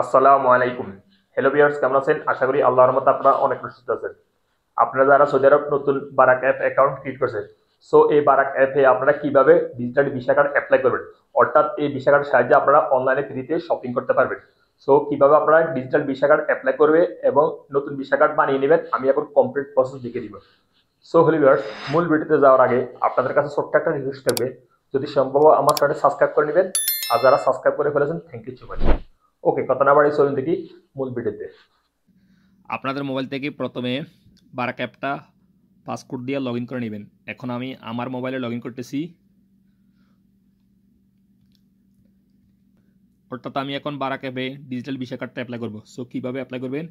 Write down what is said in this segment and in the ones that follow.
আসসালামু আলাইকুম। Hello viewers, কেমন আছেন? আশা করি আল্লাহর রহমতে আপনারা অনেক সুস্থ আছেন। আপনারা যারা সৌদি আরব নতুন বারাক অ্যাপ অ্যাকাউন্ট ক্রিয়েট করেছেন, সো এই বারাক অ্যাপে আপনারা কিভাবে ডিজিটাল ভিসা কার্ড অ্যাপ্লাই করবেন, অর্থাৎ এই ভিসা কার্ডের সাহায্যে আপনারা অনলাইনে ফ্রিতে শপিং করতে পারবেন। সো কিভাবে আপনারা ডিজিটাল ভিসা কার্ড অ্যাপ্লাই করবে এবং নতুন ভিসা কার্ড বানিয়ে নেবেন, আমি এখন কমপ্লিট প্রসেস দেখিয়ে দিব। সো হ্যালো ভিউয়ার্স, মূল ভিডিওতে যাওয়ার আগে আপনাদের কাছে ছোট্ট একটা রিকোয়েস্ট থাকবে, যদি সম্ভব হয় আমার চ্যানেলটি সাবস্ক্রাইব করে নেবেন। আর যারা সাবস্ক্রাইব করে ফেলেছেন, থ্যাংক ইউ সো মাচ। ওকে, কথা না বাড়িয়ে চলুন দেখি মূল ভিডিওতে। আপনাদের মোবাইল থেকে প্রথমে বারাক অ্যাপটা পাসকোড দিয়ে লগ ইন করে নেবেন। এখন আমি আমার মোবাইলে লগ ইন করতেছি, অর্থাৎ আমি এখন বারাক অ্যাপে ডিজিটাল ভিসা কার্ডটা অ্যাপ্লাই করবো। সো কীভাবে অ্যাপ্লাই করবেন,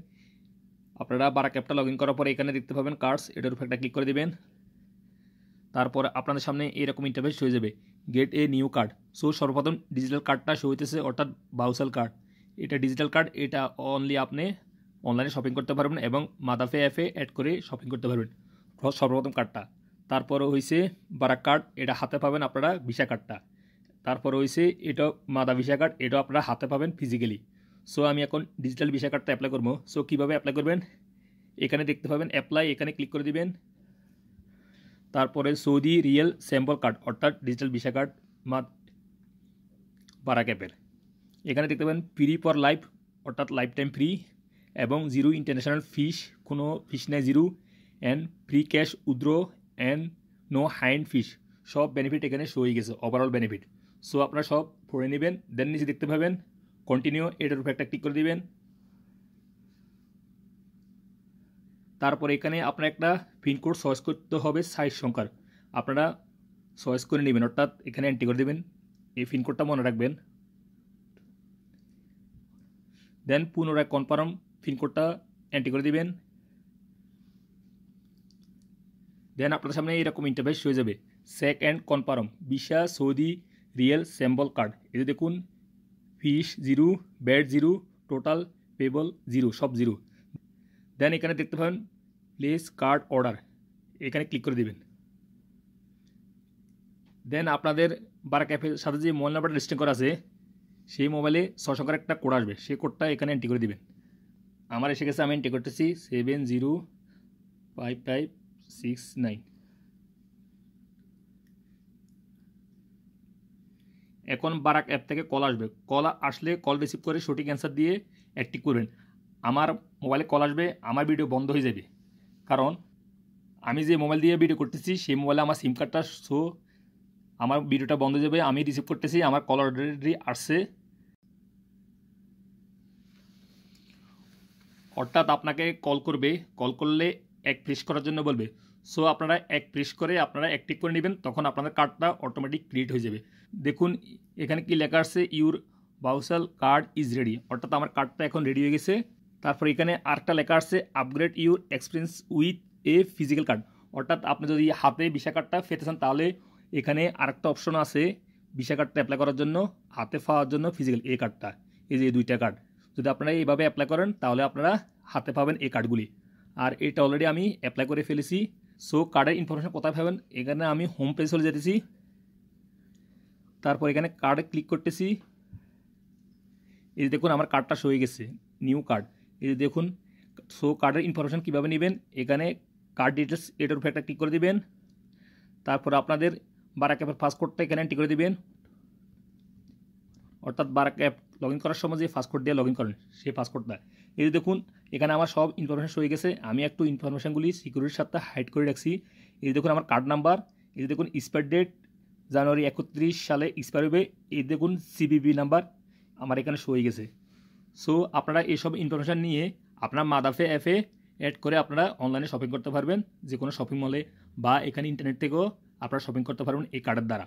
আপনারা বারাক অ্যাপটা লগ ইন করার পরে এখানে দেখতে পাবেন কার্ডস, এটার উপর একটা ক্লিক করে দেবেন। তারপর আপনাদের সামনে এরকম ইন্টারফেস হয়ে যাবে, gate a new card. So সর্বপ্রথম ডিজিটাল কার্ডটা শো হইতেছে, অর্থাৎ বাউসাল কার্ড। এটা ডিজিটাল কার্ড, এটা অনলি আপনি অনলাইনে শপিং করতে পারবেন এবং মাদাফে অ্যাপে অ্যাড করে শপিং করতে পারবেন, সর্বপ্রথম কার্ডটা। তারপরে হয়েছে বারাক কার্ড, এটা হাতে পাবেন আপনারা ভিসা কার্ডটা। তারপরে হয়েছে এটা মাদা ভিসা কার্ড, এটা আপনারা হাতে পাবেন ফিজিক্যালি। সো আমি এখন ডিজিটাল ভিসা কার্ডটা অ্যাপ্লাই করবো। সো কীভাবে অ্যাপ্লাই করবেন, এখানে দেখতে পাবেন অ্যাপ্লাই, এখানে ক্লিক করে দিবেন। তারপরে সৌদি রিয়েল স্যাম্পল কার্ড, অর্থাৎ ডিজিটাল ভিসা কার্ড বারাক অ্যাপের, এখানে দেখতে পাবেন ফ্রি ফর লাইফ, অর্থাৎ লাইফ টাইম ফ্রি, এবং জিরো ইন্টারন্যাশনাল ফিস, কোনো ফিস নেই, zero, and free cash withdraw, and no হাইন্ড ফিস। সব বেনিফিট এখানে শো হয়ে গেছে, ওভারঅল বেনিফিট। সো আপনারা সব পড়ে নেবেন। দেন নিচে দেখতে পাবেন কন্টিনিউ, এটার উপর একটা ক্লিক করে দিবেন। তারপর এখানে আপনার একটা পিনকোড চয়েস করতে হবে, সাইজ সংখ্যার আপনারা চয়েস করে নেবেন, অর্থাৎ এখানে এন্ট্রি করে দেবেন। এই পিনকোডটা মনে রাখবেন। দেন পুনরায় কনফার্ম পিনকোডটা এন্ট্রি করে দিবেন। দেন আপনাদের সামনে এরকম ইন্টারফেস হয়ে যাবে, check and confirm visa Saudi riyal sample card. এই যে দেখুন, fees zero, VAT zero, total payable zero, সব জিরো। দেন এখানে দেখতে পাবেন প্লেস কার্ড অর্ডার, এখানে ক্লিক করে দেবেন। দেন আপনাদের বারাক অ্যাপের সাথে যে মোবাইল নাম্বারটা রেজিস্টার করা আছে, সেই মোবাইলে 6 সংখ্যার একটা কোড আসবে, সেই কোডটা এখানে এন্ট্রি করে দেবেন। আমার এসে গেছে, আমি এন্ট্রি করতেছি 705569। এখন বারাক অ্যাপ থেকে কল আসবে, কল আসলে কল রিসিভ করে সঠিক অ্যান্সার দিয়ে অ্যাক্টিভ করবেন। আমার মোবাইলে কল আসবে, আমার ভিডিও বন্ধ হয়ে যাবে, কারণ আমি যে মোবাইল দিয়ে ভিডিও করতেছি সেই মোবাইলে আমার সিম কার্ডটা শো, আমার ভিডিওটা বন্ধ হয়ে যাবে। আমি রিসিভ করতেছি, আমার কল অলরেডি আসছে, অর্থাৎ আপনাকে কল করবে, কল করলে এক প্রেস করার জন্য বলবে। সো আপনারা এক প্রেস করে আপনারা অ্যাক্টিভ করে নেবেন, তখন আপনাদের কার্ডটা অটোমেটিক ক্রিয়েট হয়ে যাবে। দেখুন এখানে কি লেখা আছে, ইউর বাউসাল কার্ড ইজ রেডি, অর্থাৎ আমার কার্ডটা এখন রেডি হয়ে গেছে। তারপর এখানে আরেকটা লেখা আছে, upgrade your experience with a physical card, অর্থাৎ আপনি যদি হাতে ভিসা কার্ডটা পেতে চান, তাহলে এখানে আরেকটা অপশন আছে ভিসা কার্ডটা অ্যাপ্লাই করার জন্য, হাতে পাওয়ার জন্য ফিজিক্যাল এই কার্ডটা, এই যে এই দুইটা কার্ড। যদি আপনারা এইভাবে অ্যাপ্লাই করেন তাহলে আপনারা হাতে পাবেন এই কার্ডগুলি। আর এটা অলরেডি আমি অ্যাপ্লাই করে ফেলেছি। সো কার্ডের ইনফরমেশন কোথায় পাবেন, এখানে আমি হোম পেজে চলে যেতেছি। তারপর এখানে কার্ডে ক্লিক করতেছি। এই যে দেখুন আমার কার্ডটা শো হয়ে গেছে, নিউ কার্ড। এই যে দেখুন, সো কার্ডের ইনফরমেশন কীভাবে নেবেন, এখানে কার্ড ডিটেলস, এটার উপর একটা ক্লিক করে দেবেন। তারপর আপনাদের বারাক অ্যাপের পাসওয়ার্ডটা এখানে এন্ট্রি করে দেবেন, অর্থাৎ বারাক অ্যাপ লগ ইন করার সময় যে পাসওয়ার্ড দিয়ে লগ ইন করেন সেই পাসওয়ার্ডটা। এই যে দেখুন এখানে আমার সব ইনফরমেশন হয়ে গেছে, আমি একটু ইনফরমেশনগুলি সিকিউরিটির সাথে হাইড করে রাখছি। এই যে দেখুন আমার কার্ড নাম্বার, এই যে দেখুন এক্সপায়ার ডেট জানুয়ারি 31 সালে এক্সপায়ার হবে, এই দেখুন সিবিবি নাম্বার আমার এখানে শো হয়ে গেছে। সো আপনারা এইসব ইনফরমেশান নিয়ে আপনার মাদাফে অ্যাপে অ্যাড করে আপনারা অনলাইনে শপিং করতে পারবেন, যে কোনো শপিং মলে বা এখানে ইন্টারনেট থেকেও আপনারা শপিং করতে পারবেন এই কার্ডের দ্বারা,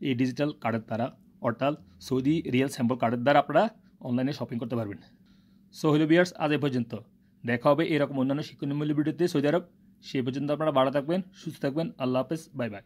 এই ডিজিটাল কার্ডের দ্বারা, অর্থাৎ সৌদি রিয়েল স্যাম্পল কার্ডের দ্বারা আপনারা অনলাইনে শপিং করতে পারবেন। সো হ্যালো ভিউয়ার্স, আজ এ পর্যন্ত, দেখা হবে এরকম অন্যান্য শিক্ষণীয় ভিডিওতে সৌদি আরব। সেই পর্যন্ত আপনারা ভালো থাকবেন, সুস্থ থাকবেন। আল্লাহ হাফেজ, বাই বাই।